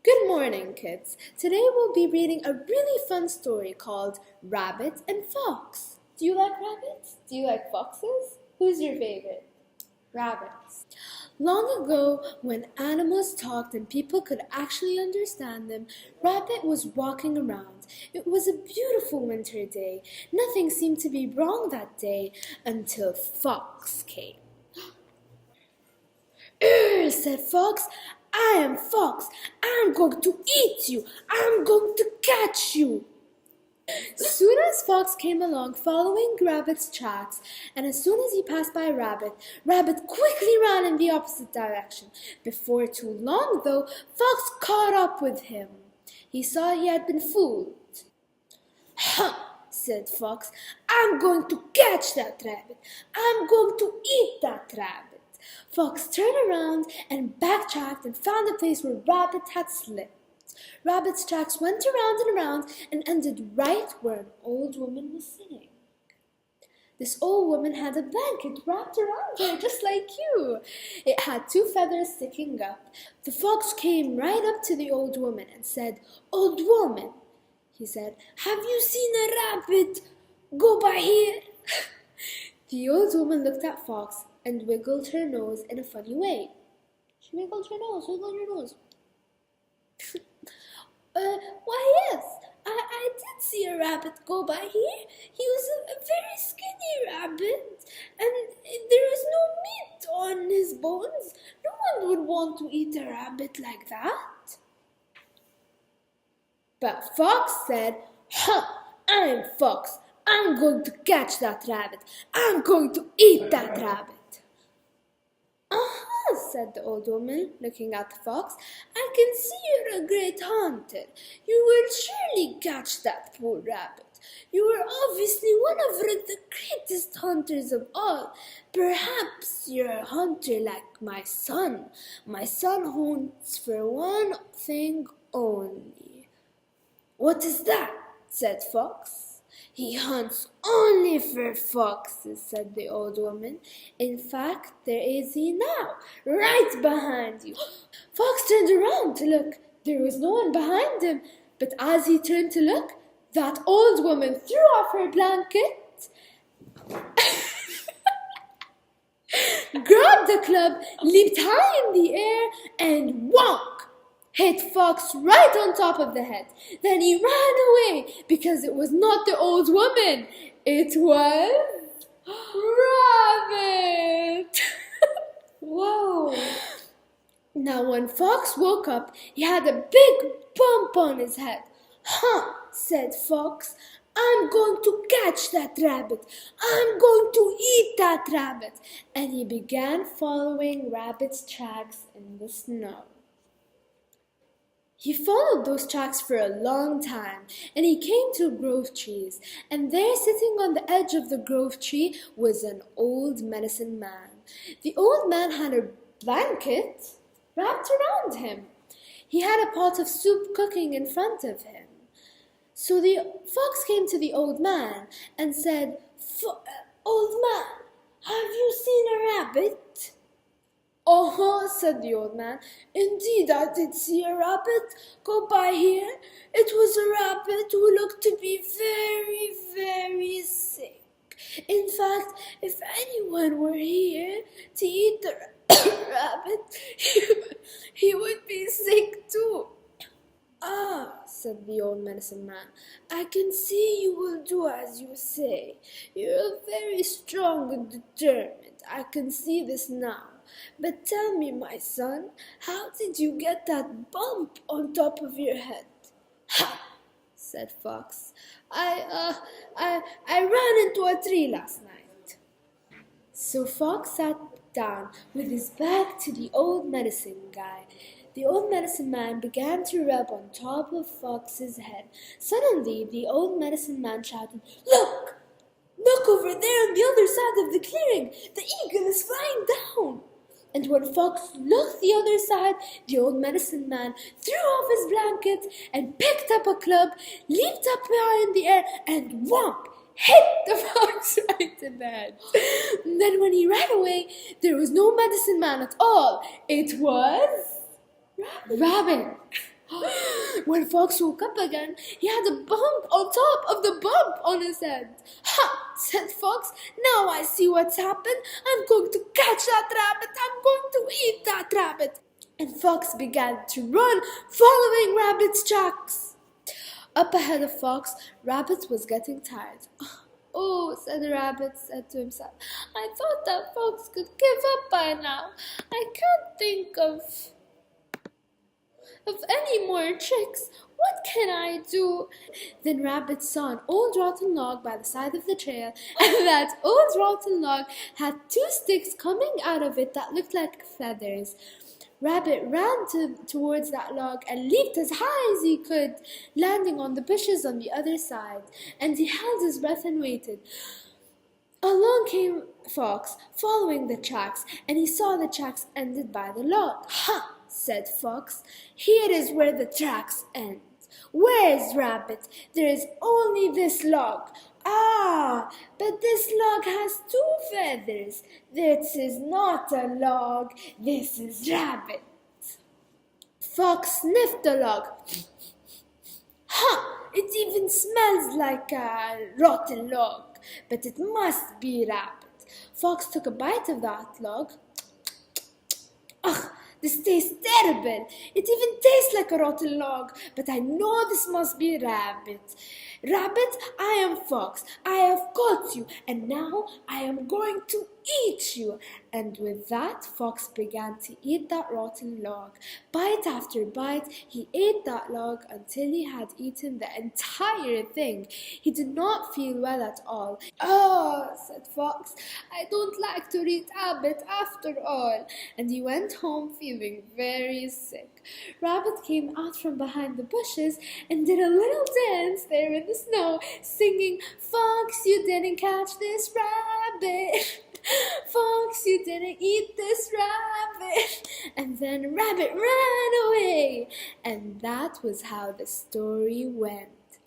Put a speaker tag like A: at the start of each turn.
A: Good morning, kids. Today we'll be reading a really fun story called Rabbit and Fox. Do you like rabbits? Do you like foxes? Who's your favorite? Rabbits. Long ago, when animals talked and people could actually understand them, Rabbit was walking around. It was a beautiful winter day. Nothing seemed to be wrong that day until Fox came. Said Fox, I am Fox. I'm going to eat you. I'm going to catch you. Soon as Fox came along following Rabbit's tracks, and as soon as he passed by Rabbit, Rabbit quickly ran in the opposite direction. Before too long, though, Fox caught up with him. He saw he had been fooled. "Huh," said Fox, "I'm going to catch that rabbit. I'm going to eat that rabbit." Fox turned around and backtracked and found the place where Rabbit had slipped. Rabbit's tracks went around and around and ended right where an old woman was sitting. This old woman had a blanket wrapped around her just like you. It had two feathers sticking up. The fox came right up to the old woman and said, "Old woman," he said, "have you seen a rabbit go by here?" The old woman looked at Fox and wiggled her nose in a funny way. She wiggled her nose, wiggled her nose. Why, yes, I did see a rabbit go by here. He was a very skinny rabbit, and there was no meat on his bones. No one would want to eat a rabbit like that." But Fox said, I'm Fox. I'm going to catch that rabbit. I'm going to eat that rabbit." Said the old woman, looking at the fox. "I can see you're a great hunter. You will surely catch that poor rabbit. You are obviously one of the greatest hunters of all. Perhaps you're a hunter like my son. My son hunts for one thing only." "What is that?" said Fox. "He hunts only for foxes," said the old woman. "In fact, there is he now, right behind you." Fox turned around to look. There was no one behind him, but as he turned to look, that old woman threw off her blanket, grabbed the club, leaped high in the air, and whonk! Hit Fox right on top of the head. Then he ran away because it was not the old woman. It was Rabbit.
B: Whoa!
A: Now when Fox woke up, he had a big bump on his head. Said Fox, "I'm going to catch that rabbit. I'm going to eat that rabbit." And he began following Rabbit's tracks in the snow. He followed those tracks for a long time, and he came to a grove of trees, and there sitting on the edge of the grove tree was an old medicine man. The old man had a blanket wrapped around him. He had a pot of soup cooking in front of him. So the fox came to the old man and said, "Old man, have you seen a rabbit?" "Oh," said the old man, "indeed I did see a rabbit go by here. It was a rabbit who looked to be very, very sick. In fact, if anyone were here to eat the rabbit, he would be sick too." "Ah," said the old medicine man, "I can see you will do as you say. You're very strong and determined. I can see this now. But tell me, my son, how did you get that bump on top of your head?" "Ha!" said Fox. I ran into a tree last night." So Fox sat down with his back to the old medicine guy. The old medicine man began to rub on top of Fox's head. Suddenly, the old medicine man shouted, Look! Look over there on the other side of the clearing! The eagle is flying down!" And when Fox looked the other side, the old medicine man threw off his blanket and picked up a club, leaped up high in the air, and whomp! Hit the fox right in the head. And then when he ran away, there was no medicine man at all. It was Rabbit. When Fox woke up again, he had a bump on top of the bump on his head. "Ha!" said Fox. "Now I see what's happened. I'm going to catch that rabbit. I'm going to eat that rabbit." And Fox began to run, following Rabbit's tracks. Up ahead of Fox, Rabbit was getting tired. "Oh," said the Rabbit to himself, "I thought that Fox could give up by now. I can't think of any more tricks. What can I do?" Then Rabbit saw an old rotten log by the side of the trail, and that old rotten log had two sticks coming out of it that looked like feathers. Rabbit ran towards that log and leaped as high as he could, landing on the bushes on the other side, and he held his breath and waited. Along came Fox, following the tracks, and he saw the tracks ended by the log. "Ha!" said Fox. "Here is where the tracks end. Where is Rabbit? There is only this log. Ah, but this log has two feathers. This is not a log. This is Rabbit." Fox sniffed the log. "Ha! It even smells like a rotten log. But it must be Rabbit." Fox took a bite of that log. "Ugh! This tastes terrible. It even tastes like a rotten log, but I know this must be Rabbit. Rabbit, I am Fox. I have caught you, and now I am going to eat you." And with that, Fox began to eat that rotten log. Bite after bite, he ate that log until he had eaten the entire thing. He did not feel well at all. "Oh," said Fox, "I don't like to eat Rabbit after all." And he went home feeling very sick. Rabbit came out from behind the bushes and did a little dance there in the snow, singing, "Fox, you didn't catch this rabbit. Fox, you didn't eat this rabbit." And then Rabbit ran away. And that was how the story went.